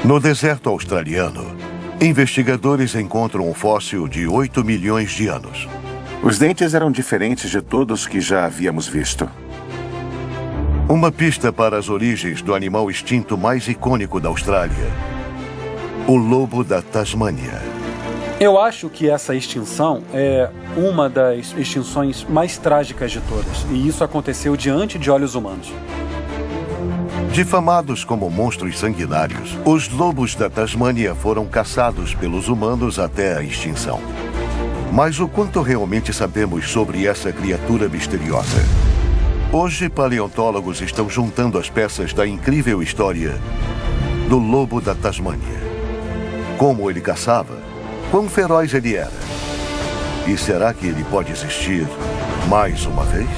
No deserto australiano, investigadores encontram um fóssil de 8 milhões de anos. Os dentes eram diferentes de todos que já havíamos visto. Uma pista para as origens do animal extinto mais icônico da Austrália, o lobo da Tasmânia. Eu acho que essa extinção é uma das extinções mais trágicas de todas, e isso aconteceu diante de olhos humanos. Difamados como monstros sanguinários, os lobos da Tasmânia foram caçados pelos humanos até a extinção. Mas o quanto realmente sabemos sobre essa criatura misteriosa? Hoje, paleontólogos estão juntando as peças da incrível história do lobo da Tasmânia. Como ele caçava? Quão feroz ele era? E será que ele pode existir mais uma vez?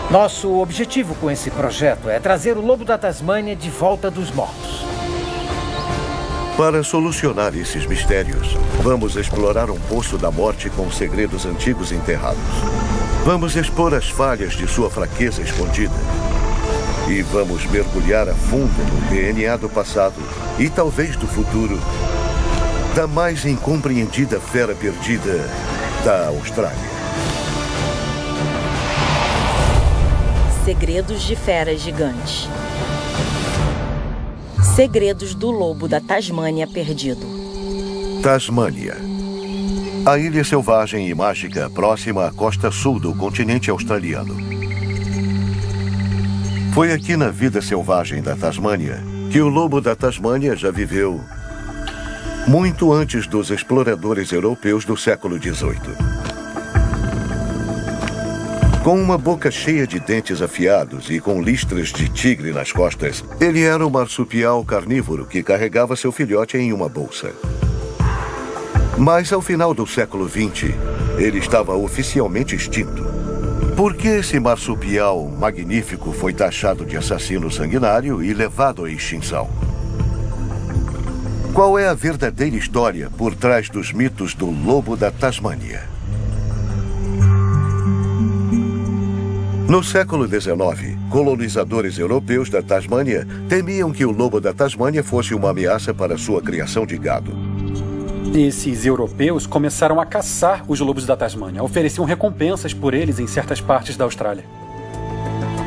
Nosso objetivo com esse projeto é trazer o lobo da Tasmânia de volta dos mortos. Para solucionar esses mistérios, vamos explorar um poço da morte com segredos antigos enterrados. Vamos expor as falhas de sua fraqueza escondida. E vamos mergulhar a fundo no DNA do passado e talvez do futuro da mais incompreendida fera perdida da Austrália. Segredos de feras gigantes. Segredos do lobo da Tasmânia perdido. Tasmânia. A ilha selvagem e mágica próxima à costa sul do continente australiano. Foi aqui na vida selvagem da Tasmânia que o lobo da Tasmânia já viveu muito antes dos exploradores europeus do século XVIII. Com uma boca cheia de dentes afiados e com listras de tigre nas costas, ele era um marsupial carnívoro que carregava seu filhote em uma bolsa. Mas ao final do século XX, ele estava oficialmente extinto. Por que esse marsupial magnífico foi taxado de assassino sanguinário e levado à extinção? Qual é a verdadeira história por trás dos mitos do lobo da Tasmânia? No século XIX, colonizadores europeus da Tasmânia temiam que o lobo da Tasmânia fosse uma ameaça para sua criação de gado. Esses europeus começaram a caçar os lobos da Tasmânia, ofereciam recompensas por eles em certas partes da Austrália.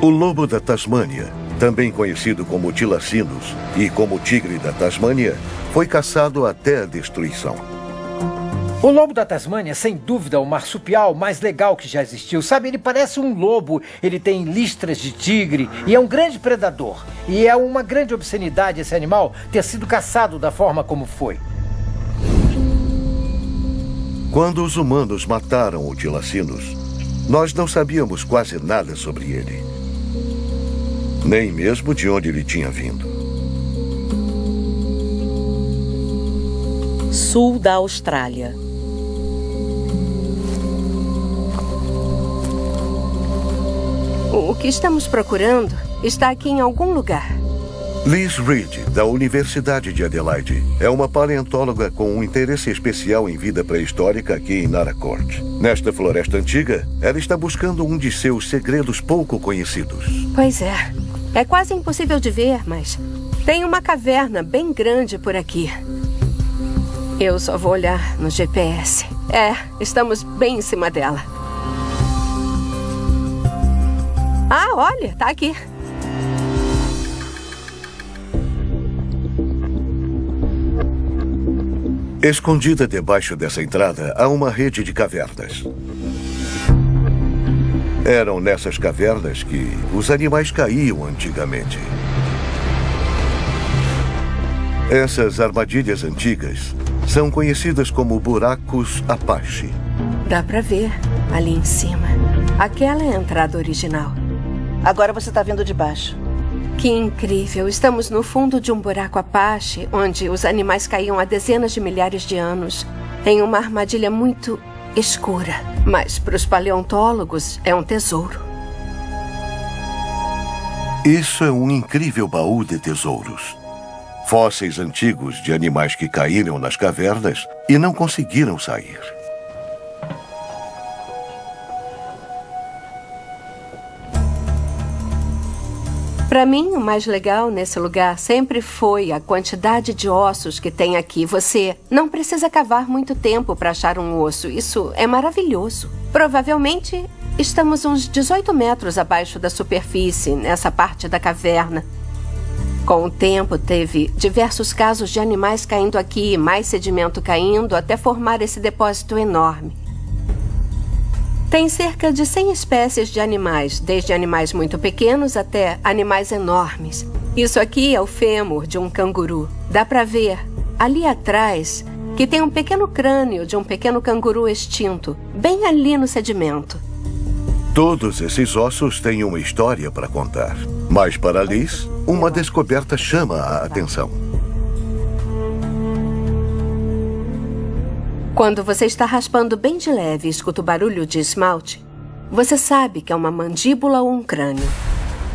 O lobo da Tasmânia, também conhecido como tilacinos e como tigre da Tasmânia, foi caçado até a destruição. O lobo da Tasmânia, sem dúvida, é o marsupial mais legal que já existiu. Sabe, ele parece um lobo, ele tem listras de tigre e é um grande predador. E é uma grande obscenidade esse animal ter sido caçado da forma como foi. Quando os humanos mataram o tilacinos, nós não sabíamos quase nada sobre ele. Nem mesmo de onde ele tinha vindo. Sul da Austrália. O que estamos procurando está aqui em algum lugar. Liz Reed, da Universidade de Adelaide, é uma paleontóloga com um interesse especial em vida pré-histórica aqui em Naracoorte. Nesta floresta antiga, ela está buscando um de seus segredos pouco conhecidos. Pois é. É quase impossível de ver, mas tem uma caverna bem grande por aqui. Eu só vou olhar no GPS. Estamos bem em cima dela. Ah, olha, tá aqui. Escondida debaixo dessa entrada, há uma rede de cavernas. Eram nessas cavernas que os animais caíam antigamente. Essas armadilhas antigas são conhecidas como buracos Apache. Dá pra ver ali em cima. Aquela é a entrada original. Agora você tá vindo de baixo. Que incrível! Estamos no fundo de um buraco Apache, onde os animais caíam há dezenas de milhares de anos, em uma armadilha muito escura. Mas para os paleontólogos é um tesouro. Isso é um incrível baú de tesouros. Fósseis antigos de animais que caíram nas cavernas e não conseguiram sair. Para mim, o mais legal nesse lugar sempre foi a quantidade de ossos que tem aqui. Você não precisa cavar muito tempo para achar um osso. Isso é maravilhoso. Provavelmente, estamos uns 18 metros abaixo da superfície, nessa parte da caverna. Com o tempo, teve diversos casos de animais caindo aqui, mais sedimento caindo, até formar esse depósito enorme. Tem cerca de 100 espécies de animais, desde animais muito pequenos até animais enormes. Isso aqui é o fêmur de um canguru. Dá para ver, ali atrás, que tem um pequeno crânio de um pequeno canguru extinto, bem ali no sedimento. Todos esses ossos têm uma história para contar. Mas para Liz, uma descoberta chama a atenção. Quando você está raspando bem de leve e escuta o barulho de esmalte, você sabe que é uma mandíbula ou um crânio.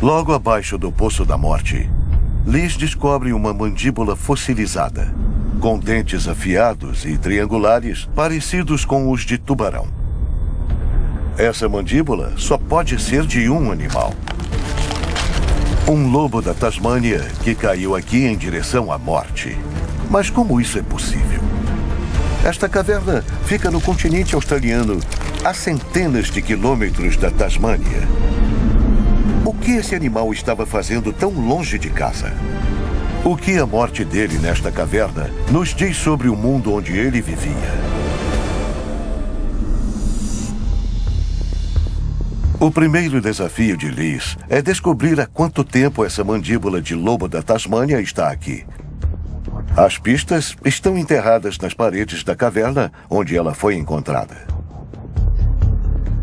Logo abaixo do Poço da Morte, Liz descobre uma mandíbula fossilizada, com dentes afiados e triangulares parecidos com os de tubarão. Essa mandíbula só pode ser de um animal. Um lobo da Tasmânia que caiu aqui em direção à morte. Mas como isso é possível? Esta caverna fica no continente australiano, a centenas de quilômetros da Tasmânia. O que esse animal estava fazendo tão longe de casa? O que a morte dele nesta caverna nos diz sobre o mundo onde ele vivia? O primeiro desafio de Liz é descobrir há quanto tempo essa mandíbula de lobo da Tasmânia está aqui. As pistas estão enterradas nas paredes da caverna onde ela foi encontrada.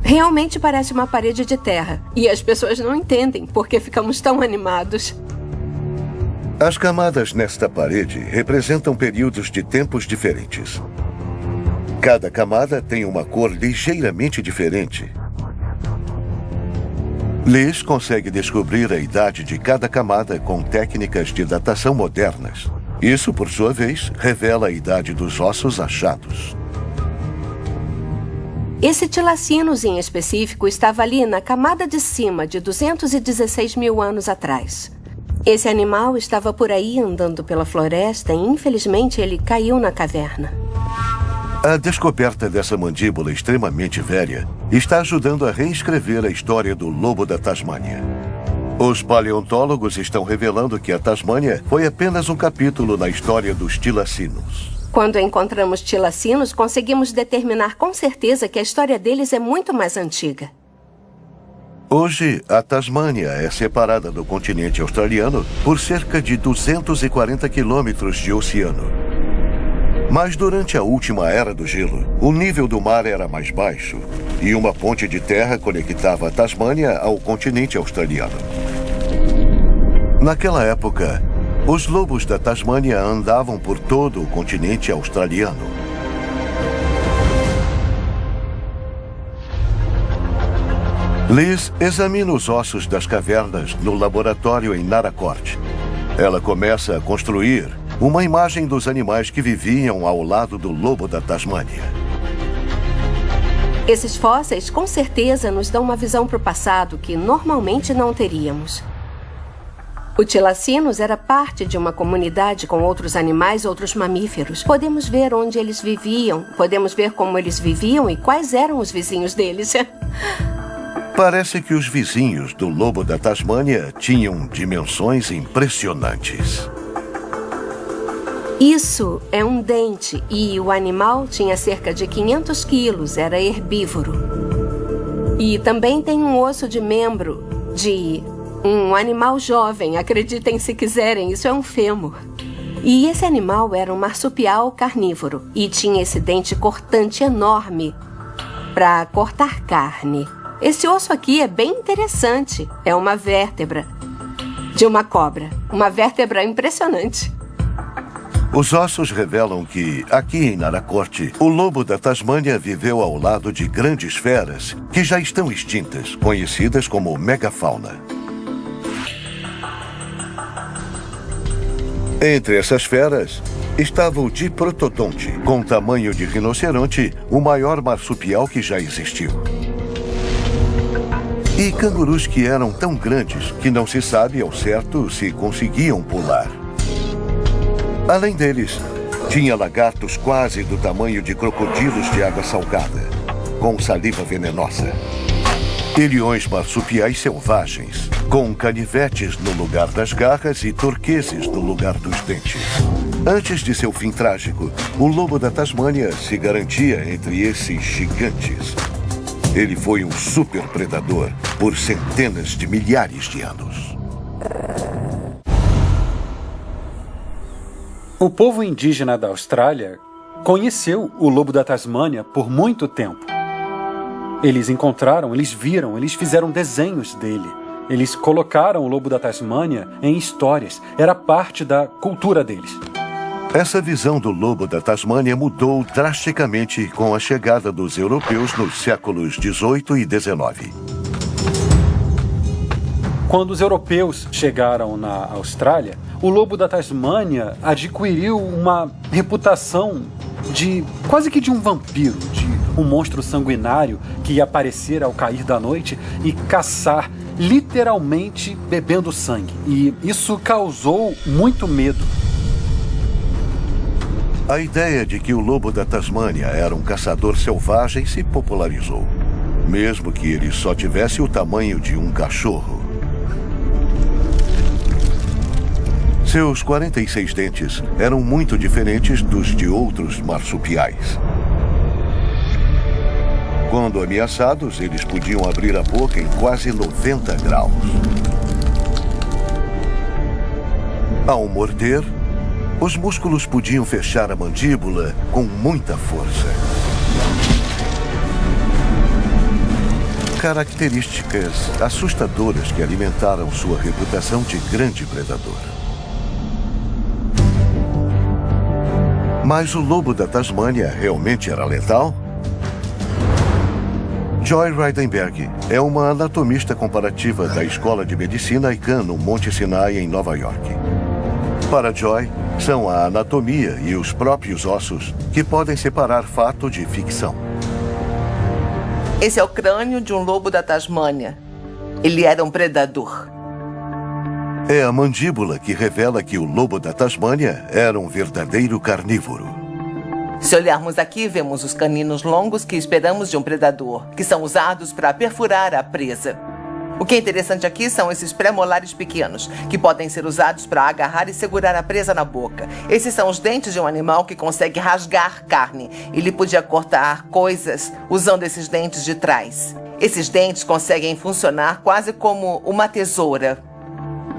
Realmente parece uma parede de terra. E as pessoas não entendem por que ficamos tão animados. As camadas nesta parede representam períodos de tempos diferentes. Cada camada tem uma cor ligeiramente diferente. Liz consegue descobrir a idade de cada camada com técnicas de datação modernas. Isso, por sua vez, revela a idade dos ossos achados. Esse tilacinus em específico estava ali na camada de cima de 216 mil anos atrás. Esse animal estava por aí andando pela floresta e, infelizmente, ele caiu na caverna. A descoberta dessa mandíbula extremamente velha está ajudando a reescrever a história do lobo da Tasmânia. Os paleontólogos estão revelando que a Tasmânia foi apenas um capítulo na história dos tilacinos. Quando encontramos tilacinos, conseguimos determinar com certeza que a história deles é muito mais antiga. Hoje, a Tasmânia é separada do continente australiano por cerca de 240 quilômetros de oceano. Mas durante a última era do gelo, o nível do mar era mais baixo e uma ponte de terra conectava a Tasmânia ao continente australiano. Naquela época, os lobos da Tasmânia andavam por todo o continente australiano. Liz examina os ossos das cavernas no laboratório em Naracoorte. Ela começa a construir uma imagem dos animais que viviam ao lado do lobo da Tasmânia. Esses fósseis, com certeza, nos dão uma visão para o passado que normalmente não teríamos. O tilacinus era parte de uma comunidade com outros animais, outros mamíferos. Podemos ver onde eles viviam, podemos ver como eles viviam e quais eram os vizinhos deles. Parece que os vizinhos do lobo da Tasmânia tinham dimensões impressionantes. Isso é um dente e o animal tinha cerca de 500 quilos, era herbívoro. E também tem um osso de membro de um animal jovem, acreditem se quiserem, isso é um fêmur. E esse animal era um marsupial carnívoro e tinha esse dente cortante enorme para cortar carne. Esse osso aqui é bem interessante, é uma vértebra de uma cobra, uma vértebra impressionante. Os ossos revelam que, aqui em Naracoorte, o lobo da Tasmânia viveu ao lado de grandes feras que já estão extintas, conhecidas como megafauna. Entre essas feras estava o diprotodonte, com tamanho de rinoceronte, o maior marsupial que já existiu. E cangurus que eram tão grandes que não se sabe ao certo se conseguiam pular. Além deles, tinha lagartos quase do tamanho de crocodilos de água salgada, com saliva venenosa. E leões marsupiais selvagens, com canivetes no lugar das garras e turqueses no lugar dos dentes. Antes de seu fim trágico, o lobo da Tasmânia se garantia entre esses gigantes. Ele foi um super predador por centenas de milhares de anos. O povo indígena da Austrália conheceu o lobo da Tasmânia por muito tempo. Eles encontraram, eles viram, eles fizeram desenhos dele. Eles colocaram o lobo da Tasmânia em histórias. Era parte da cultura deles. Essa visão do lobo da Tasmânia mudou drasticamente com a chegada dos europeus nos séculos XVIII e XIX. Quando os europeus chegaram na Austrália, o lobo da Tasmânia adquiriu uma reputação de quase que de um vampiro, de um monstro sanguinário que ia aparecer ao cair da noite e caçar, literalmente bebendo sangue. E isso causou muito medo. A ideia de que o lobo da Tasmânia era um caçador selvagem se popularizou, mesmo que ele só tivesse o tamanho de um cachorro. Seus 46 dentes eram muito diferentes dos de outros marsupiais. Quando ameaçados, eles podiam abrir a boca em quase 90 graus. Ao morder, os músculos podiam fechar a mandíbula com muita força. Características assustadoras que alimentaram sua reputação de grande predador. Mas o lobo da Tasmânia realmente era letal? Joy Reidenberg é uma anatomista comparativa da Escola de Medicina Icahn no Monte Sinai, em Nova York. Para Joy, são a anatomia e os próprios ossos que podem separar fato de ficção. Esse é o crânio de um lobo da Tasmânia. Ele era um predador. É a mandíbula que revela que o lobo da Tasmânia era um verdadeiro carnívoro. Se olharmos aqui, vemos os caninos longos que esperamos de um predador, que são usados para perfurar a presa. O que é interessante aqui são esses pré-molares pequenos, que podem ser usados para agarrar e segurar a presa na boca. Esses são os dentes de um animal que consegue rasgar carne. Ele podia cortar coisas usando esses dentes de trás. Esses dentes conseguem funcionar quase como uma tesoura.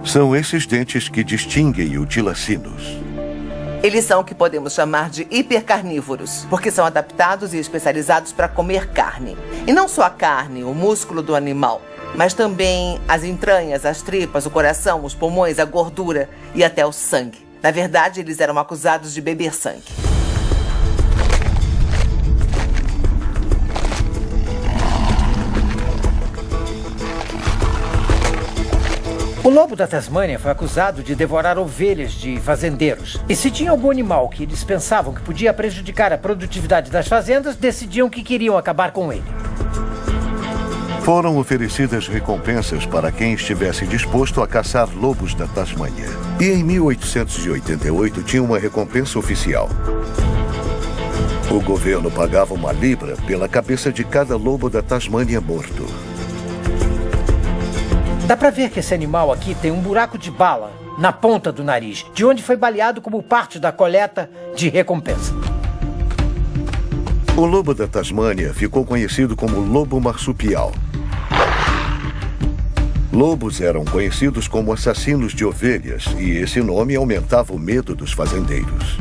São esses dentes que distinguem o tilacinos. Eles são o que podemos chamar de hipercarnívoros, porque são adaptados e especializados para comer carne. E não só a carne, o músculo do animal, mas também as entranhas, as tripas, o coração, os pulmões, a gordura e até o sangue. Na verdade, eles eram acusados de beber sangue. O lobo da Tasmânia foi acusado de devorar ovelhas de fazendeiros. E se tinha algum animal que eles pensavam que podia prejudicar a produtividade das fazendas, decidiam que queriam acabar com ele. Foram oferecidas recompensas para quem estivesse disposto a caçar lobos da Tasmânia. E em 1888 tinha uma recompensa oficial. O governo pagava uma libra pela cabeça de cada lobo da Tasmânia morto. Dá pra ver que esse animal aqui tem um buraco de bala na ponta do nariz, de onde foi baleado como parte da coleta de recompensa. O lobo da Tasmânia ficou conhecido como lobo marsupial. Lobos eram conhecidos como assassinos de ovelhas e esse nome aumentava o medo dos fazendeiros.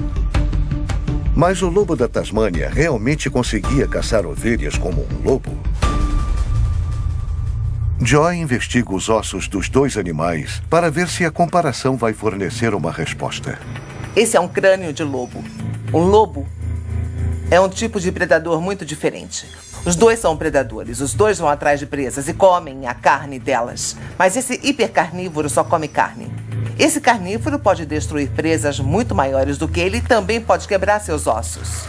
Mas o lobo da Tasmânia realmente conseguia caçar ovelhas como um lobo? Joy investiga os ossos dos dois animais para ver se a comparação vai fornecer uma resposta. Esse é um crânio de lobo. Um lobo é um tipo de predador muito diferente. Os dois são predadores, os dois vão atrás de presas e comem a carne delas. Mas esse hipercarnívoro só come carne. Esse carnívoro pode destruir presas muito maiores do que ele e também pode quebrar seus ossos.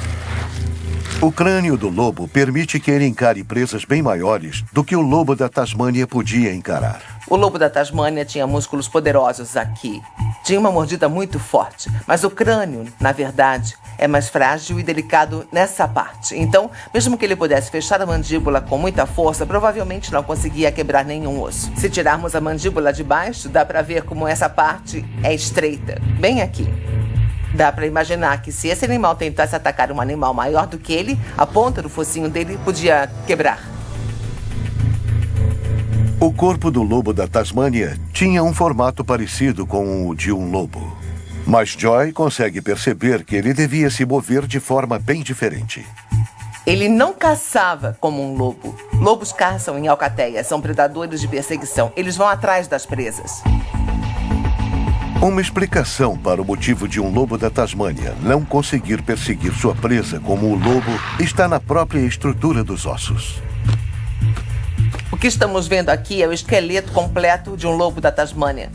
O crânio do lobo permite que ele encare presas bem maiores do que o lobo da Tasmânia podia encarar. O lobo da Tasmânia tinha músculos poderosos aqui. Tinha uma mordida muito forte, mas o crânio, na verdade, é mais frágil e delicado nessa parte. Então, mesmo que ele pudesse fechar a mandíbula com muita força, provavelmente não conseguia quebrar nenhum osso. Se tirarmos a mandíbula de baixo, dá pra ver como essa parte é estreita, bem aqui. Dá pra imaginar que se esse animal tentasse atacar um animal maior do que ele, a ponta do focinho dele podia quebrar. O corpo do lobo da Tasmânia tinha um formato parecido com o de um lobo. Mas Joy consegue perceber que ele devia se mover de forma bem diferente. Ele não caçava como um lobo. Lobos caçam em alcateia, são predadores de perseguição. Eles vão atrás das presas. Uma explicação para o motivo de um lobo da Tasmânia não conseguir perseguir sua presa como o lobo está na própria estrutura dos ossos. O que estamos vendo aqui é o esqueleto completo de um lobo da Tasmânia.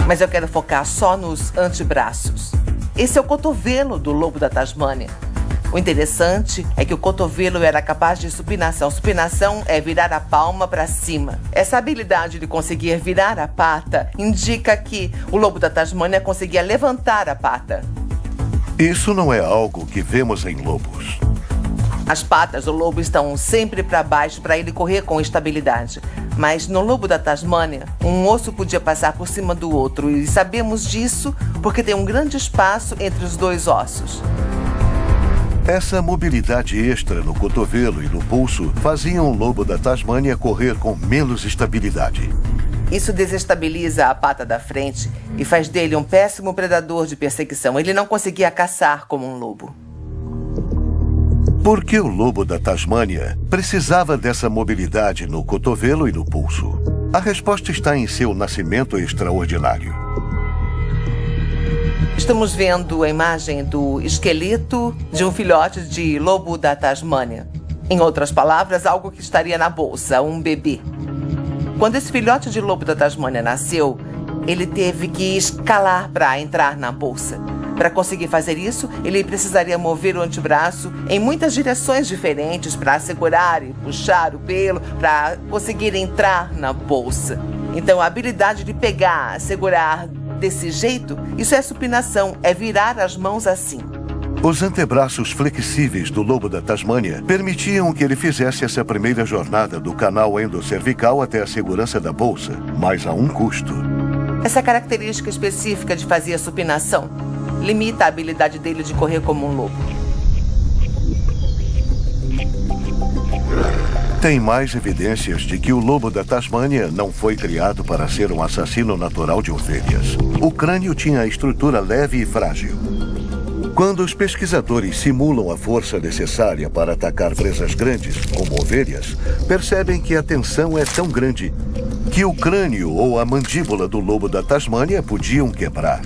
Mas eu quero focar só nos antebraços. Esse é o cotovelo do lobo da Tasmânia. O interessante é que o cotovelo era capaz de supinação. Supinação é virar a palma para cima. Essa habilidade de conseguir virar a pata indica que o lobo da Tasmânia conseguia levantar a pata. Isso não é algo que vemos em lobos. As patas do lobo estão sempre para baixo para ele correr com estabilidade. Mas no lobo da Tasmânia, um osso podia passar por cima do outro. E sabemos disso porque tem um grande espaço entre os dois ossos. Essa mobilidade extra no cotovelo e no pulso faziam o lobo da Tasmânia correr com menos estabilidade. Isso desestabiliza a pata da frente e faz dele um péssimo predador de perseguição. Ele não conseguia caçar como um lobo. Por que o lobo da Tasmânia precisava dessa mobilidade no cotovelo e no pulso? A resposta está em seu nascimento extraordinário. Estamos vendo a imagem do esqueleto de um filhote de lobo da Tasmânia. Em outras palavras, algo que estaria na bolsa, um bebê. Quando esse filhote de lobo da Tasmânia nasceu, ele teve que escalar para entrar na bolsa. Para conseguir fazer isso, ele precisaria mover o antebraço em muitas direções diferentes para segurar e puxar o pelo para conseguir entrar na bolsa. Então, a habilidade de pegar, segurar desse jeito, isso é supinação, é virar as mãos assim. Os antebraços flexíveis do lobo da Tasmânia permitiam que ele fizesse essa primeira jornada do canal endocervical até a segurança da bolsa, mas a um custo. Essa característica específica de fazer a supinação limita a habilidade dele de correr como um lobo. Tem mais evidências de que o lobo da Tasmânia não foi criado para ser um assassino natural de ovelhas. O crânio tinha a estrutura leve e frágil. Quando os pesquisadores simulam a força necessária para atacar presas grandes, como ovelhas, percebem que a tensão é tão grande que o crânio ou a mandíbula do lobo da Tasmânia podiam quebrar.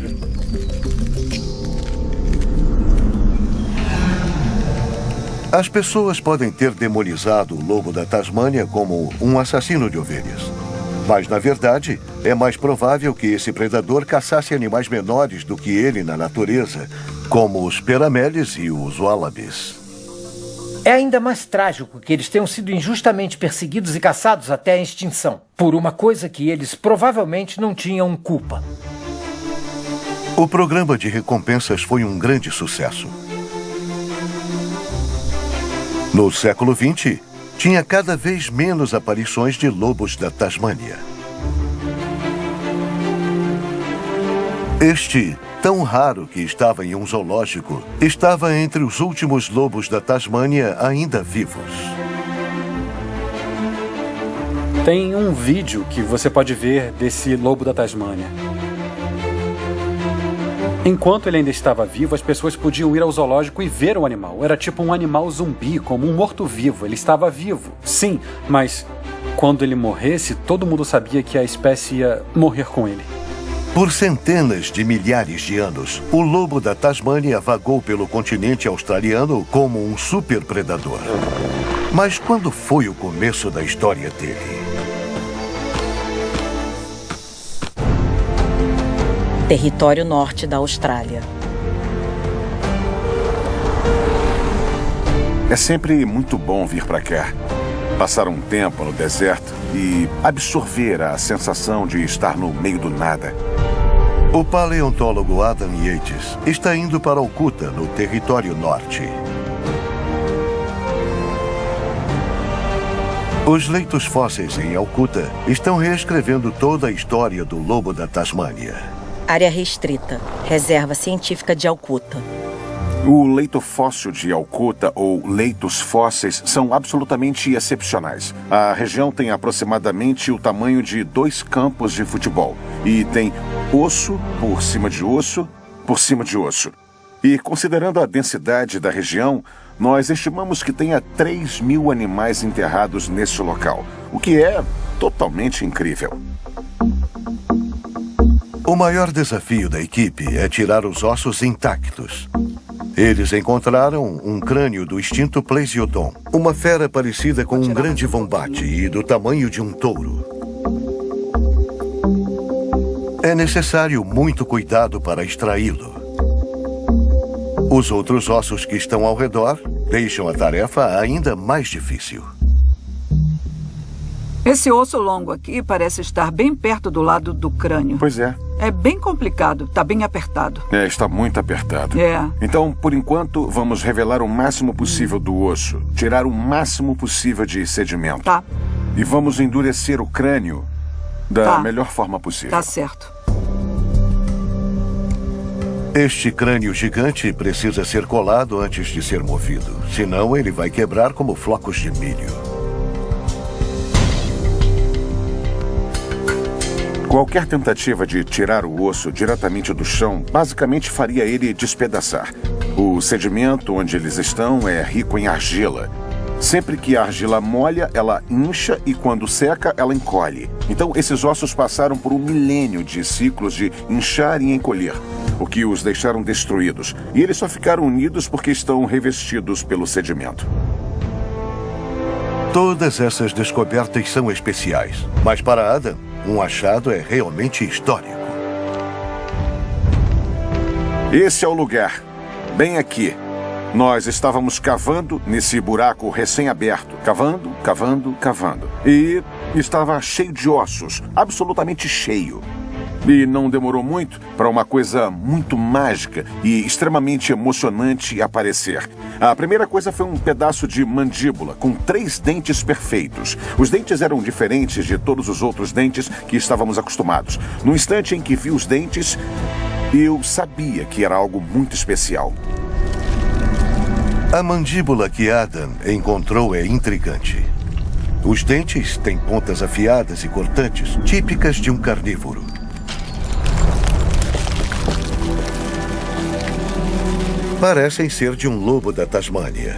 As pessoas podem ter demonizado o lobo da Tasmânia como um assassino de ovelhas. Mas, na verdade, é mais provável que esse predador caçasse animais menores do que ele na natureza, como os perameles e os wallabies. É ainda mais trágico que eles tenham sido injustamente perseguidos e caçados até a extinção, por uma coisa que eles provavelmente não tinham culpa. O programa de recompensas foi um grande sucesso. No século XX, tinha cada vez menos aparições de lobos da Tasmânia. Este, tão raro que estava em um zoológico, estava entre os últimos lobos da Tasmânia ainda vivos. Tem um vídeo que você pode ver desse lobo da Tasmânia. Enquanto ele ainda estava vivo, as pessoas podiam ir ao zoológico e ver o animal. Era tipo um animal zumbi, como um morto-vivo. Ele estava vivo, sim, mas quando ele morresse, todo mundo sabia que a espécie ia morrer com ele. Por centenas de milhares de anos, o lobo da Tasmânia vagou pelo continente australiano como um superpredador. Mas quando foi o começo da história dele? Território norte da Austrália. É sempre muito bom vir para cá. Passar um tempo no deserto e absorver a sensação de estar no meio do nada. O paleontólogo Adam Yates está indo para Alcuta, no Território Norte. Os leitos fósseis em Alcuta estão reescrevendo toda a história do lobo da Tasmânia. Área restrita. Reserva científica de Alcuta. O leito fóssil de Alcuta, ou leitos fósseis, são absolutamente excepcionais. A região tem aproximadamente o tamanho de 2 campos de futebol. E tem osso por cima de osso, por cima de osso. E considerando a densidade da região, nós estimamos que tenha 3.000 animais enterrados nesse local, o que é totalmente incrível. O maior desafio da equipe é tirar os ossos intactos. Eles encontraram um crânio do extinto Plesiodon, uma fera parecida com um grande vombate e do tamanho de um touro. É necessário muito cuidado para extraí-lo. Os outros ossos que estão ao redor deixam a tarefa ainda mais difícil. Esse osso longo aqui parece estar bem perto do lado do crânio. Pois é. É bem complicado, está bem apertado. Está muito apertado. É. Então, por enquanto, vamos revelar o máximo possível do osso, tirar o máximo possível de sedimento. Tá. E vamos endurecer o crânio da melhor forma possível. Tá certo. Este crânio gigante precisa ser colado antes de ser movido, senão ele vai quebrar como flocos de milho. Qualquer tentativa de tirar o osso diretamente do chão basicamente faria ele despedaçar. O sedimento onde eles estão é rico em argila. Sempre que a argila molha, ela incha e quando seca, ela encolhe. Então, esses ossos passaram por um milênio de ciclos de inchar e encolher, o que os deixaram destruídos. E eles só ficaram unidos porque estão revestidos pelo sedimento. Todas essas descobertas são especiais, mas para Adam, um achado é realmente histórico. Esse é o lugar, bem aqui. Nós estávamos cavando nesse buraco recém-aberto, cavando, cavando, cavando. E estava cheio de ossos, absolutamente cheio. E não demorou muito para uma coisa muito mágica e extremamente emocionante aparecer. A primeira coisa foi um pedaço de mandíbula com 3 dentes perfeitos. Os dentes eram diferentes de todos os outros dentes que estávamos acostumados. No instante em que vi os dentes, eu sabia que era algo muito especial. A mandíbula que Adam encontrou é intrigante. Os dentes têm pontas afiadas e cortantes, típicas de um carnívoro. Parecem ser de um lobo da Tasmânia.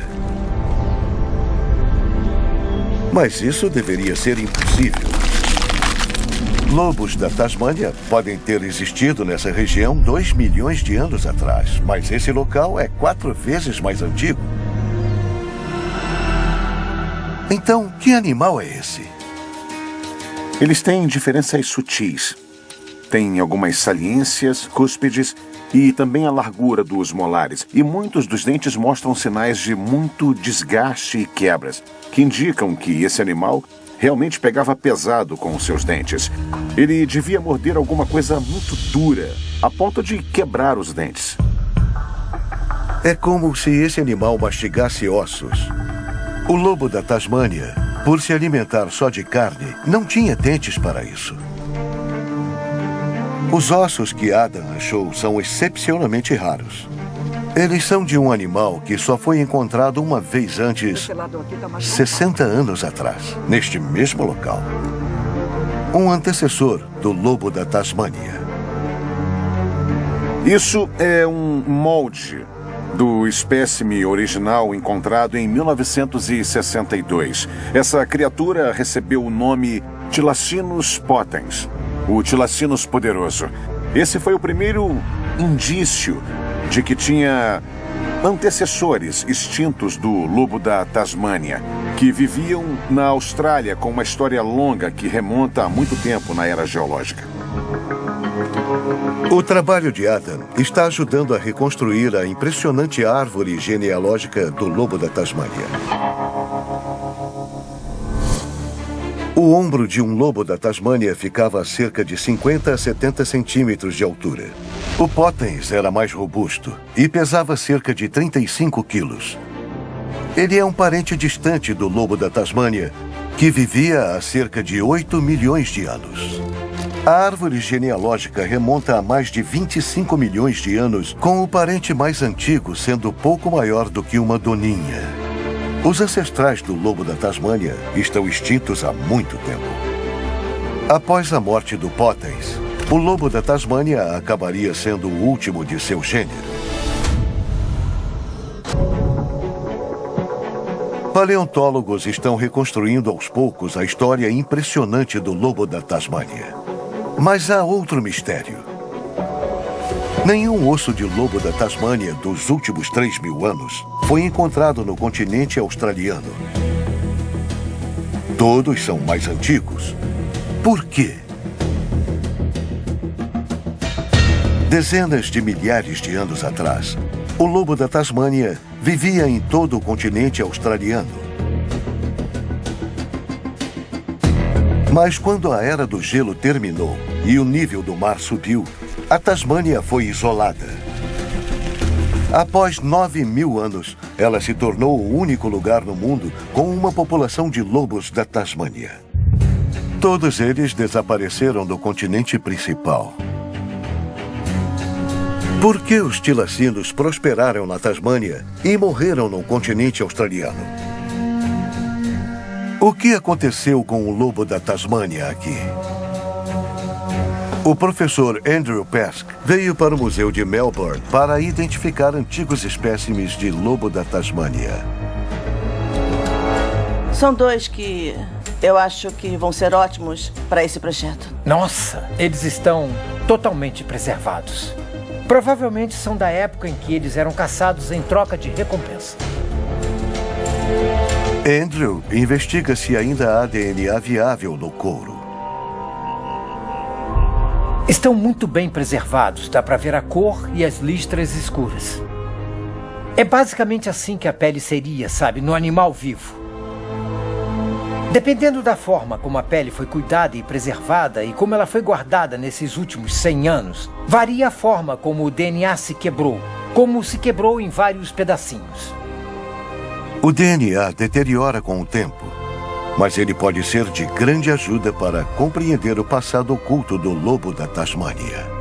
Mas isso deveria ser impossível. Lobos da Tasmânia podem ter existido nessa região 2 milhões de anos atrás, mas esse local é 4 vezes mais antigo. Então, que animal é esse? Eles têm diferenças sutis. Tem algumas saliências, cúspides e também a largura dos molares. E muitos dos dentes mostram sinais de muito desgaste e quebras, que indicam que esse animal realmente pegava pesado com os seus dentes. Ele devia morder alguma coisa muito dura, a ponto de quebrar os dentes. É como se esse animal mastigasse ossos. O lobo da Tasmânia, por se alimentar só de carne, não tinha dentes para isso. Os ossos que Adam achou são excepcionalmente raros. Eles são de um animal que só foi encontrado uma vez antes, 60 anos atrás, neste mesmo local. Um antecessor do lobo da Tasmânia. Isso é um molde do espécime original encontrado em 1962. Essa criatura recebeu o nome Tilacinus potens, o Tilacinus poderoso. Esse foi o primeiro indício de que tinha antecessores extintos do lobo da Tasmânia, que viviam na Austrália com uma história longa que remonta a muito tempo na era geológica. O trabalho de Adam está ajudando a reconstruir a impressionante árvore genealógica do lobo da Tasmânia. O ombro de um lobo da Tasmânia ficava a cerca de 50 a 70 centímetros de altura. O Potens era mais robusto e pesava cerca de 35 quilos. Ele é um parente distante do lobo da Tasmânia, que vivia há cerca de 8 milhões de anos. A árvore genealógica remonta a mais de 25 milhões de anos, com o parente mais antigo sendo pouco maior do que uma doninha. Os ancestrais do lobo da Tasmânia estão extintos há muito tempo. Após a morte do Potens, o lobo da Tasmânia acabaria sendo o último de seu gênero. Paleontólogos estão reconstruindo aos poucos a história impressionante do lobo da Tasmânia. Mas há outro mistério. Nenhum osso de lobo da Tasmânia dos últimos 3.000 anos foi encontrado no continente australiano. Todos são mais antigos. Por quê? Dezenas de milhares de anos atrás, o lobo da Tasmânia vivia em todo o continente australiano. Mas quando a Era do Gelo terminou e o nível do mar subiu, a Tasmânia foi isolada. Após 9.000 anos, ela se tornou o único lugar no mundo com uma população de lobos da Tasmânia. Todos eles desapareceram do continente principal. Por que os tilacinos prosperaram na Tasmânia e morreram no continente australiano? O que aconteceu com o lobo da Tasmânia aqui? O professor Andrew Pesk veio para o Museu de Melbourne para identificar antigos espécimes de lobo da Tasmânia. São dois que eu acho que vão ser ótimos para esse projeto. Nossa, eles estão totalmente preservados. Provavelmente são da época em que eles eram caçados em troca de recompensa. Andrew investiga se ainda há DNA viável no couro. Estão muito bem preservados, dá para ver a cor e as listras escuras. É basicamente assim que a pele seria, sabe, no animal vivo. Dependendo da forma como a pele foi cuidada e preservada e como ela foi guardada nesses últimos 100 anos, varia a forma como o DNA se quebrou, como se quebrou em vários pedacinhos. O DNA deteriora com o tempo, mas ele pode ser de grande ajuda para compreender o passado oculto do lobo da Tasmânia.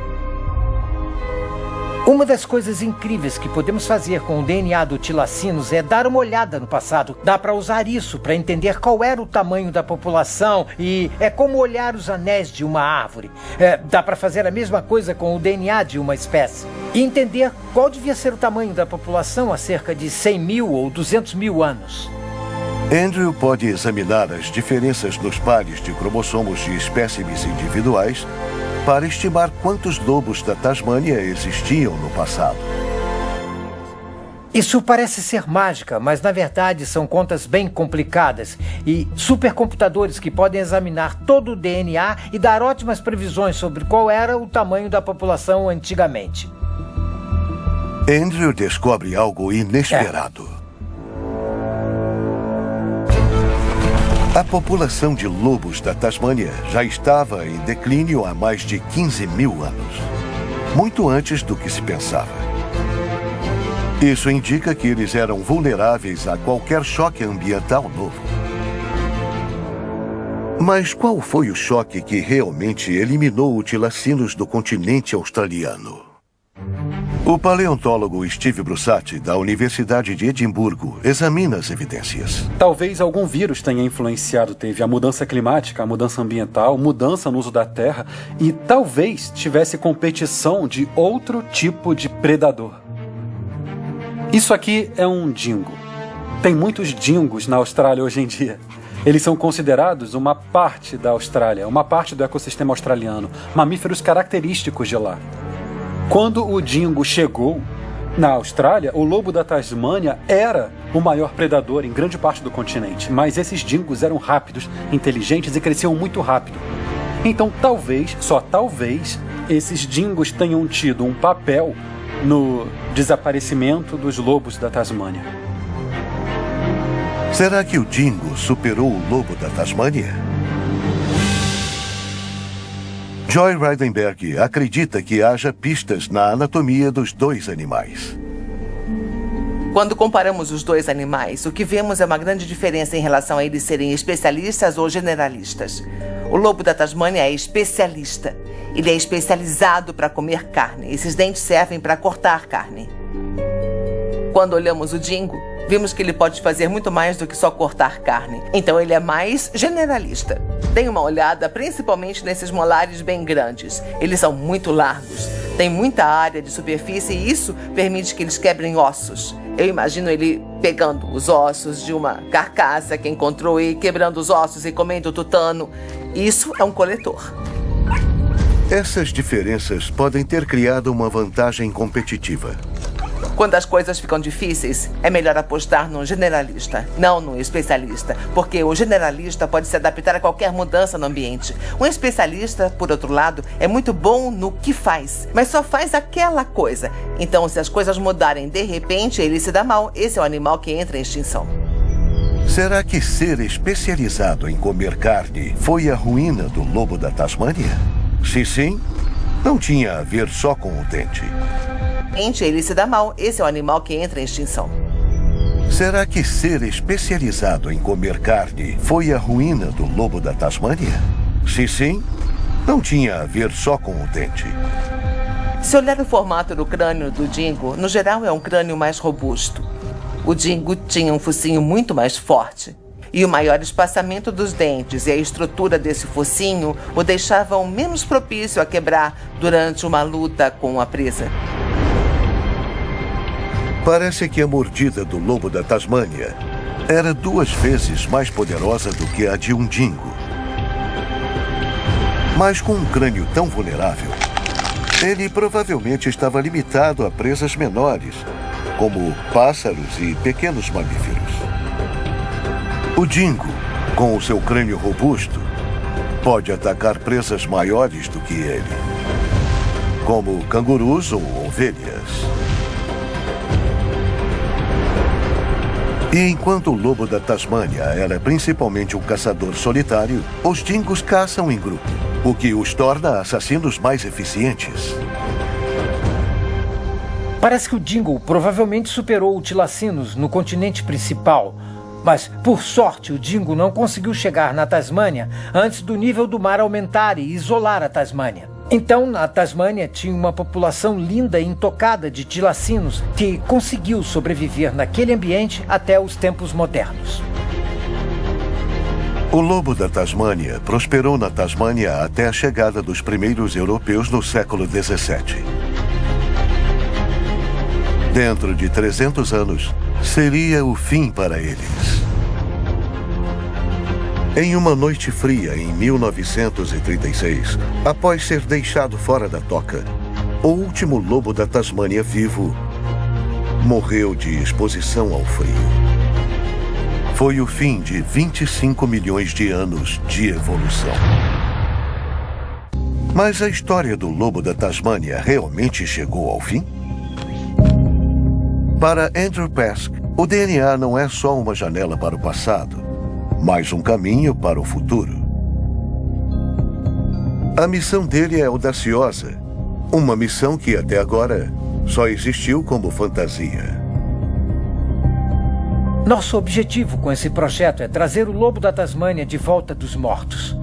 Uma das coisas incríveis que podemos fazer com o DNA do tilacinos é dar uma olhada no passado. Dá para usar isso para entender qual era o tamanho da população e é como olhar os anéis de uma árvore. Dá para fazer a mesma coisa com o DNA de uma espécie e entender qual devia ser o tamanho da população há cerca de 100.000 ou 200.000 anos. Andrew pode examinar as diferenças nos pares de cromossomos de espécimes individuais para estimar quantos lobos da Tasmânia existiam no passado. Isso parece ser mágica, mas na verdade são contas bem complicadas e supercomputadores que podem examinar todo o DNA e dar ótimas previsões sobre qual era o tamanho da população antigamente. Andrew descobre algo inesperado. A população de lobos da Tasmânia já estava em declínio há mais de 15.000 anos, muito antes do que se pensava. Isso indica que eles eram vulneráveis a qualquer choque ambiental novo. Mas qual foi o choque que realmente eliminou os tilacinos do continente australiano? O paleontólogo Steve Brussati, da Universidade de Edimburgo, examina as evidências. Talvez algum vírus tenha influenciado, teve a mudança climática, a mudança ambiental, mudança no uso da terra e talvez tivesse competição de outro tipo de predador. Isso aqui é um dingo. Tem muitos dingos na Austrália hoje em dia. Eles são considerados uma parte da Austrália, uma parte do ecossistema australiano, mamíferos característicos de lá. Quando o dingo chegou na Austrália, o lobo da Tasmânia era o maior predador em grande parte do continente, mas esses dingos eram rápidos, inteligentes e cresciam muito rápido. Então, talvez, só talvez, esses dingos tenham tido um papel no desaparecimento dos lobos da Tasmânia. Será que o dingo superou o lobo da Tasmânia? Joy Reidenberg acredita que haja pistas na anatomia dos dois animais. Quando comparamos os dois animais, o que vemos é uma grande diferença em relação a eles serem especialistas ou generalistas. O lobo da Tasmânia é especialista. Ele é especializado para comer carne. Esses dentes servem para cortar carne. Quando olhamos o dingo, vimos que ele pode fazer muito mais do que só cortar carne. Então ele é mais generalista. Dê uma olhada principalmente nesses molares bem grandes. Eles são muito largos. Tem muita área de superfície e isso permite que eles quebrem ossos. Eu imagino ele pegando os ossos de uma carcaça que encontrou e quebrando os ossos e comendo o tutano. Isso é um coletor. Essas diferenças podem ter criado uma vantagem competitiva. Quando as coisas ficam difíceis, é melhor apostar num generalista, não num especialista, porque o generalista pode se adaptar a qualquer mudança no ambiente. Um especialista, por outro lado, é muito bom no que faz, mas só faz aquela coisa. Então, se as coisas mudarem de repente, ele se dá mal. Esse é o animal que entra em extinção. Será que ser especializado em comer carne foi a ruína do lobo da Tasmânia? Se sim, não tinha a ver só com o dente. Ele se dá mal. Esse é o animal que entra em extinção. Será que ser especializado em comer carne foi a ruína do lobo da Tasmânia? Se sim, não tinha a ver só com o dente. Se olhar o formato do crânio do dingo, no geral é um crânio mais robusto. O dingo tinha um focinho muito mais forte. E o maior espaçamento dos dentes e a estrutura desse focinho o deixavam menos propício a quebrar durante uma luta com a presa. Parece que a mordida do lobo da Tasmânia era 2 vezes mais poderosa do que a de um dingo. Mas com um crânio tão vulnerável, ele provavelmente estava limitado a presas menores, como pássaros e pequenos mamíferos. O dingo, com o seu crânio robusto, pode atacar presas maiores do que ele, como cangurus ou ovelhas. E enquanto o lobo da Tasmânia era principalmente um caçador solitário, os dingos caçam em grupo, o que os torna assassinos mais eficientes. Parece que o dingo provavelmente superou o tilacinos no continente principal, mas, por sorte, o dingo não conseguiu chegar na Tasmânia antes do nível do mar aumentar e isolar a Tasmânia. Então, na Tasmânia tinha uma população linda e intocada de tilacinos que conseguiu sobreviver naquele ambiente até os tempos modernos. O lobo da Tasmânia prosperou na Tasmânia até a chegada dos primeiros europeus no século XVII. Dentro de 300 anos, seria o fim para eles. Em uma noite fria em 1936, após ser deixado fora da toca, o último lobo da Tasmânia vivo morreu de exposição ao frio. Foi o fim de 25 milhões de anos de evolução. Mas a história do lobo da Tasmânia realmente chegou ao fim? Para Andrew Pesk, o DNA não é só uma janela para o passado, mas um caminho para o futuro. A missão dele é audaciosa, uma missão que até agora só existiu como fantasia. Nosso objetivo com esse projeto é trazer o lobo da Tasmânia de volta dos mortos.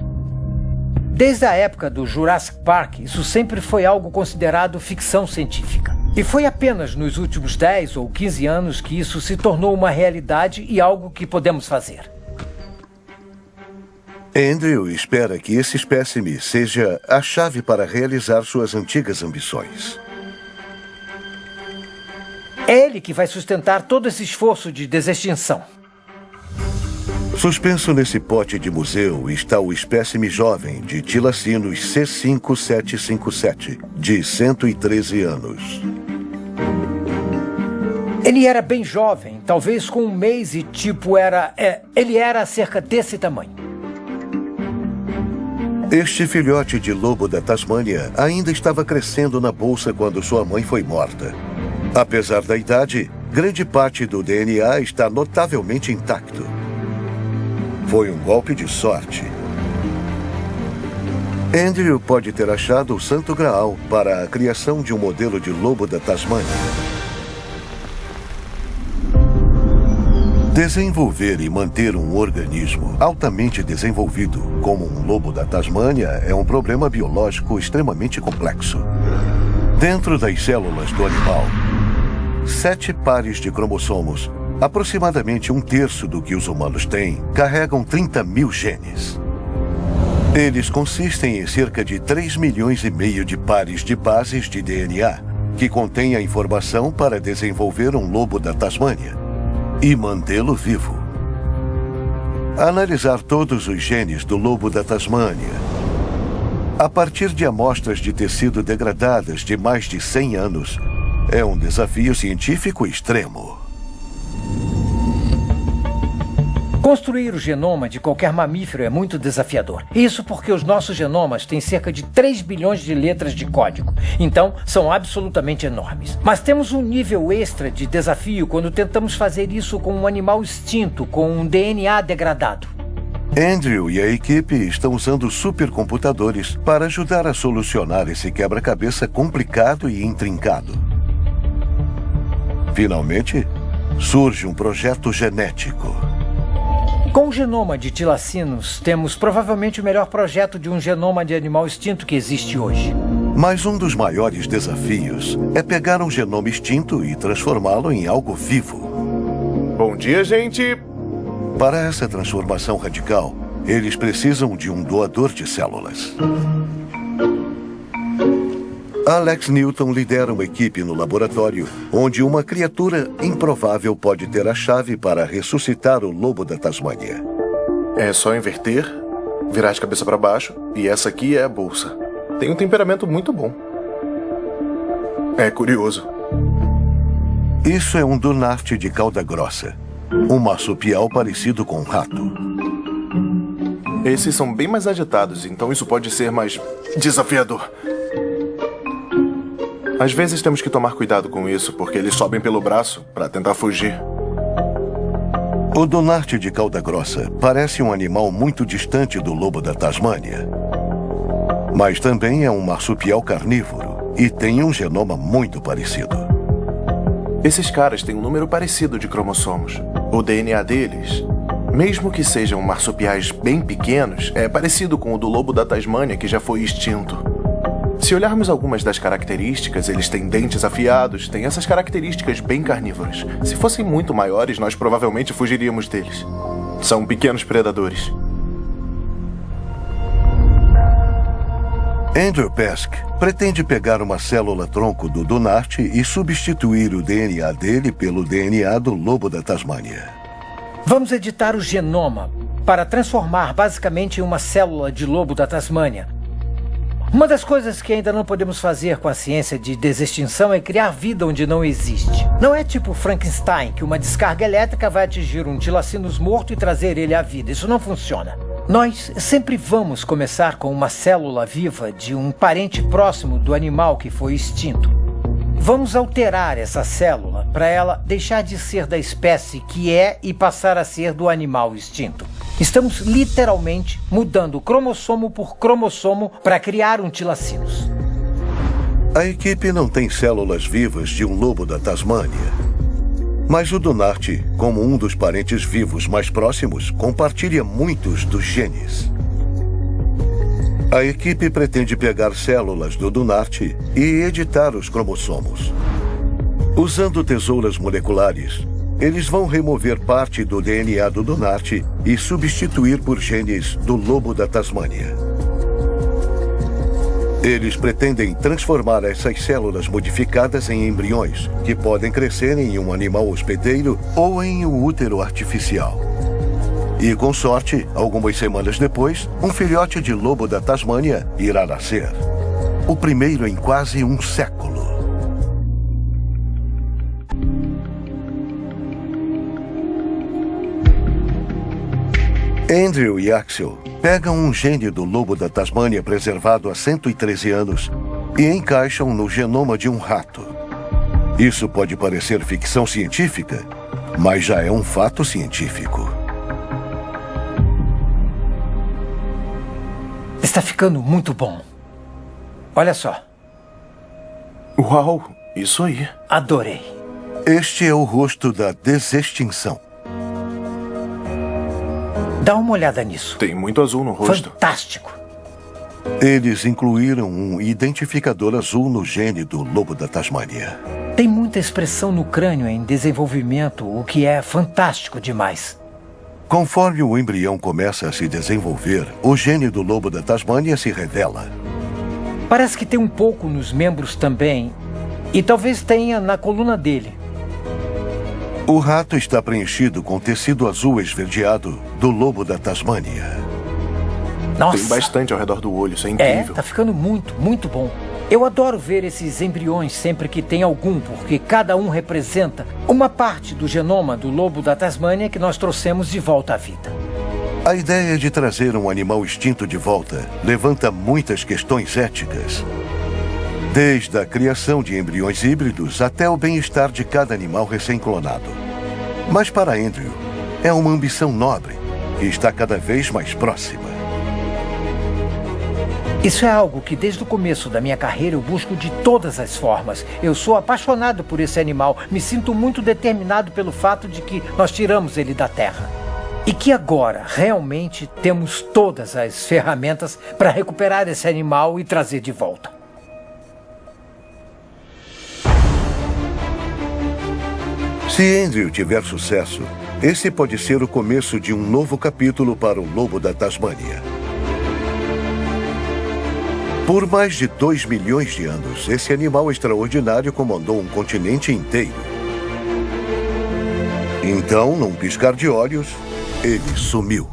Desde a época do Jurassic Park, isso sempre foi algo considerado ficção científica. E foi apenas nos últimos 10 ou 15 anos que isso se tornou uma realidade e algo que podemos fazer. Andrew espera que esse espécime seja a chave para realizar suas antigas ambições. É ele que vai sustentar todo esse esforço de desextinção. Suspenso nesse pote de museu está o espécime jovem de tilacinos C5757, de 113 anos. Ele era bem jovem, talvez com 1 mês e ele era cerca desse tamanho. Este filhote de lobo da Tasmânia ainda estava crescendo na bolsa quando sua mãe foi morta. Apesar da idade, grande parte do DNA está notavelmente intacto. Foi um golpe de sorte. Andrew pode ter achado o santo graal para a criação de um modelo de lobo da Tasmânia. Desenvolver e manter um organismo altamente desenvolvido, como um lobo da Tasmânia, é um problema biológico extremamente complexo. Dentro das células do animal, 7 pares de cromossomos, aproximadamente 1/3 do que os humanos têm, carregam 30 mil genes. Eles consistem em cerca de 3,5 milhões de pares de bases de DNA, que contêm a informação para desenvolver um lobo da Tasmânia e mantê-lo vivo. Analisar todos os genes do lobo da Tasmânia, a partir de amostras de tecido degradadas de mais de 100 anos, é um desafio científico extremo. Construir o genoma de qualquer mamífero é muito desafiador. Isso porque os nossos genomas têm cerca de 3 bilhões de letras de código. Então, são absolutamente enormes. Mas temos um nível extra de desafio quando tentamos fazer isso com um animal extinto, com um DNA degradado. Andrew e a equipe estão usando supercomputadores para ajudar a solucionar esse quebra-cabeça complicado e intrincado. Finalmente, surge um projeto genético. Com o genoma de tilacinos, temos provavelmente o melhor projeto de um genoma de animal extinto que existe hoje. Mas um dos maiores desafios é pegar um genoma extinto e transformá-lo em algo vivo. Bom dia, gente! Para essa transformação radical, eles precisam de um doador de células. Alex Newton lidera uma equipe no laboratório, onde uma criatura improvável pode ter a chave para ressuscitar o lobo da Tasmânia. É só inverter, virar de cabeça para baixo, e essa aqui é a bolsa. Tem um temperamento muito bom. É curioso. Isso é um Dunart de cauda grossa, um marsupial parecido com um rato. Esses são bem mais agitados, então isso pode ser mais desafiador. Às vezes temos que tomar cuidado com isso, porque eles sobem pelo braço para tentar fugir. O Dunart de cauda grossa parece um animal muito distante do lobo da Tasmânia. Mas também é um marsupial carnívoro e tem um genoma muito parecido. Esses caras têm um número parecido de cromossomos. O DNA deles, mesmo que sejam marsupiais bem pequenos, é parecido com o do lobo da Tasmânia, que já foi extinto. Se olharmos algumas das características, eles têm dentes afiados, têm essas características bem carnívoras. Se fossem muito maiores, nós provavelmente fugiríamos deles. São pequenos predadores. Andrew Pesk pretende pegar uma célula-tronco do Dunart e substituir o DNA dele pelo DNA do lobo da Tasmânia. Vamos editar o genoma para transformar basicamente em uma célula de lobo da Tasmânia. Uma das coisas que ainda não podemos fazer com a ciência de desextinção é criar vida onde não existe. Não é tipo Frankenstein, que uma descarga elétrica vai atingir um tilacinus morto e trazer ele à vida. Isso não funciona. Nós sempre vamos começar com uma célula viva de um parente próximo do animal que foi extinto. Vamos alterar essa célula para ela deixar de ser da espécie que é e passar a ser do animal extinto. Estamos literalmente mudando cromossomo por cromossomo para criar um tilacinus. A equipe não tem células vivas de um lobo da Tasmânia. Mas o Dunart, como um dos parentes vivos mais próximos, compartilha muitos dos genes. A equipe pretende pegar células do Dunart e editar os cromossomos. Usando tesouras moleculares, eles vão remover parte do DNA do Dunart e substituir por genes do lobo da Tasmânia. Eles pretendem transformar essas células modificadas em embriões, que podem crescer em um animal hospedeiro ou em um útero artificial. E, com sorte, algumas semanas depois, um filhote de lobo da Tasmânia irá nascer. O primeiro em quase um século. Andrew e Axel pegam um gene do lobo da Tasmânia preservado há 113 anos e encaixam no genoma de um rato. Isso pode parecer ficção científica, mas já é um fato científico. Está ficando muito bom. Olha só. Uau, isso aí. Adorei. Este é o rosto da desextinção. Dá uma olhada nisso. Tem muito azul no rosto. Fantástico. Eles incluíram um identificador azul no gene do lobo da Tasmânia. Tem muita expressão no crânio em desenvolvimento, o que é fantástico demais. Conforme o embrião começa a se desenvolver, o gene do lobo da Tasmânia se revela. Parece que tem um pouco nos membros também, e talvez tenha na coluna dele. O rato está preenchido com tecido azul esverdeado do lobo da Tasmânia. Nossa! Tem bastante ao redor do olho, isso é incrível. Tá ficando muito, muito bom. Eu adoro ver esses embriões sempre que tem algum, porque cada um representa uma parte do genoma do lobo da Tasmânia que nós trouxemos de volta à vida. A ideia de trazer um animal extinto de volta levanta muitas questões éticas. Desde a criação de embriões híbridos até o bem-estar de cada animal recém-clonado. Mas para Andrew, é uma ambição nobre que está cada vez mais próxima. Isso é algo que desde o começo da minha carreira eu busco de todas as formas. Eu sou apaixonado por esse animal, me sinto muito determinado pelo fato de que nós tiramos ele da terra. E que agora realmente temos todas as ferramentas para recuperar esse animal e trazer de volta. Se Andrew tiver sucesso, esse pode ser o começo de um novo capítulo para o lobo da Tasmânia. Por mais de 2 milhões de anos, esse animal extraordinário comandou um continente inteiro. Então, num piscar de olhos, ele sumiu.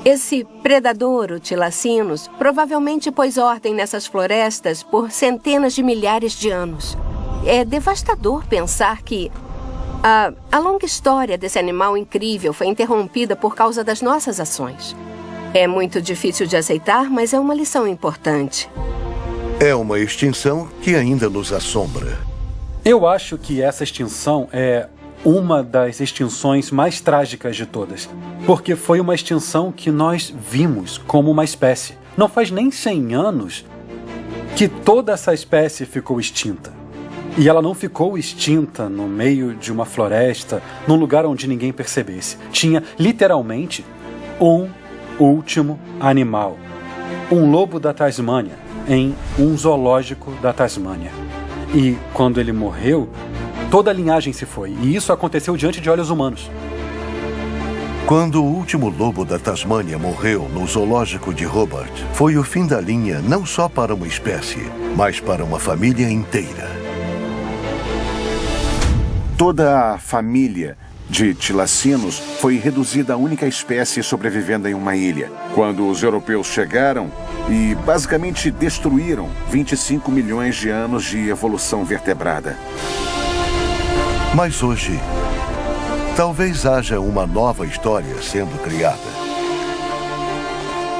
Esse predador, o Tilacinus, provavelmente pôs ordem nessas florestas por centenas de milhares de anos. É devastador pensar que a longa história desse animal incrível foi interrompida por causa das nossas ações. É muito difícil de aceitar, mas é uma lição importante. É uma extinção que ainda nos assombra. Eu acho que essa extinção é uma das extinções mais trágicas de todas. Porque foi uma extinção que nós vimos como uma espécie. Não faz nem 100 anos que toda essa espécie ficou extinta. E ela não ficou extinta no meio de uma floresta, num lugar onde ninguém percebesse. Tinha, literalmente, um último animal. Um lobo da Tasmânia, em um zoológico da Tasmânia. E, quando ele morreu, toda a linhagem se foi. E isso aconteceu diante de olhos humanos. Quando o último lobo da Tasmânia morreu no zoológico de Hobart, foi o fim da linha não só para uma espécie, mas para uma família inteira. Toda a família de Tilacinus foi reduzida à única espécie sobrevivendo em uma ilha. Quando os europeus chegaram e basicamente destruíram 25 milhões de anos de evolução vertebrada. Mas hoje, talvez haja uma nova história sendo criada.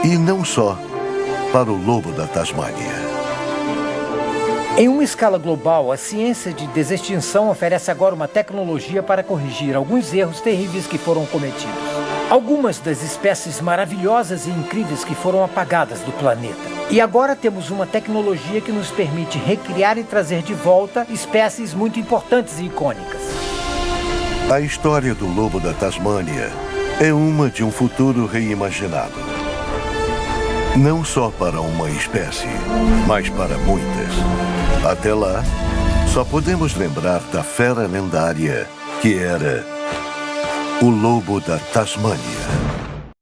E não só para o lobo da Tasmânia. Em uma escala global, a ciência de desextinção oferece agora uma tecnologia para corrigir alguns erros terríveis que foram cometidos. Algumas das espécies maravilhosas e incríveis que foram apagadas do planeta. E agora temos uma tecnologia que nos permite recriar e trazer de volta espécies muito importantes e icônicas. A história do lobo da Tasmânia é uma de um futuro reimaginado. Não só para uma espécie, mas para muitas. Até lá, só podemos lembrar da fera lendária que era o lobo da Tasmânia.